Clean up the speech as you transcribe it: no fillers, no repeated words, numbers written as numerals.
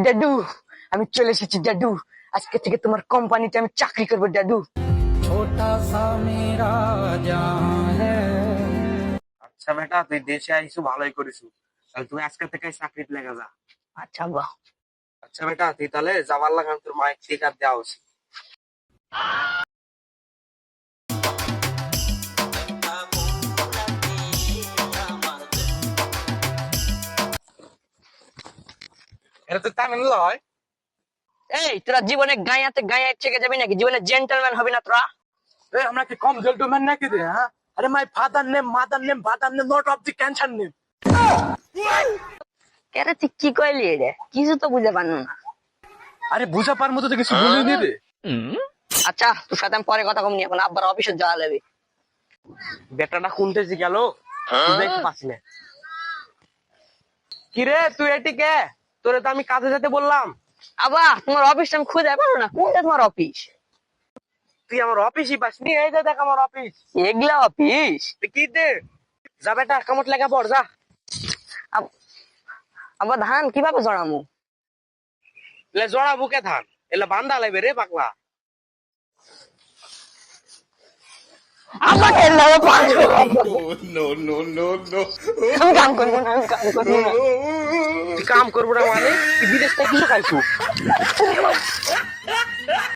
দাদু, আমি চলে এসেছি দাদু। আজকে থেকে তোমার কোম্পানিতে আমি চাকরি করবো দাদু। छोटा सा मेरा जहां है। আচ্ছা বেটা, তুই দেশে আইসু ভালোই করিস। তাহলে তুই আজকে থেকে চাকরিতে লেগে যা। আচ্ছা বাহ। আচ্ছা বেটা, তুই তাহলে যাবার লাগান তোর মায়ের টিকা দেওয়া উচিত। এটা তো তামিল লয়। এই তোরা জীবনে গাঁয়াতে গাঁয়া থেকে যাবি নাকি? জীবনে জেন্টলম্যান হবি না তোরা? আমরা কি কম জেন্টলম্যান নাকি রে? হ্যাঁ, আরে my father name, mother name, father name, not of the cancer name. কেরে তুই কি কইলি রে? কিছু তো বুঝে পারল না। আরে বুঝা পার মতো তো কিছু বলিনি রে। আচ্ছা, তোর সাথে আমি পরে কথা কম নি, এখন আব্বার অফিসে যাওয়া লাগবে। বেটাটা কোনতে গেল দেখতে পাচ্ছি না। কিরে তুই এটিকে? তোরে তো আমি কাজে যেতে বললাম। আব্বা, তোমার অফিসটা আমি খুঁজে পারো না। কোনটা তোমার অফিস? তুই আমার অফিসই পাসনি। এই যে দেখ আমার অফিস। এগুলা অফিস? তুই কি দে যা বেটা, কামট লেখা পড় যা। আব্বা, ধান কিভাবে জড়ামু? এলে জড়া বুকে ধান এলে বান্দা লাগবে রে পাগলা। আব্বা খেললে পারবো। No, no, no, no. আমি কাম করবো না, আমি কাম করবো না। তুই কাম করবো না মানে? তুই বিদেশ থেকে কিছু খাইছু?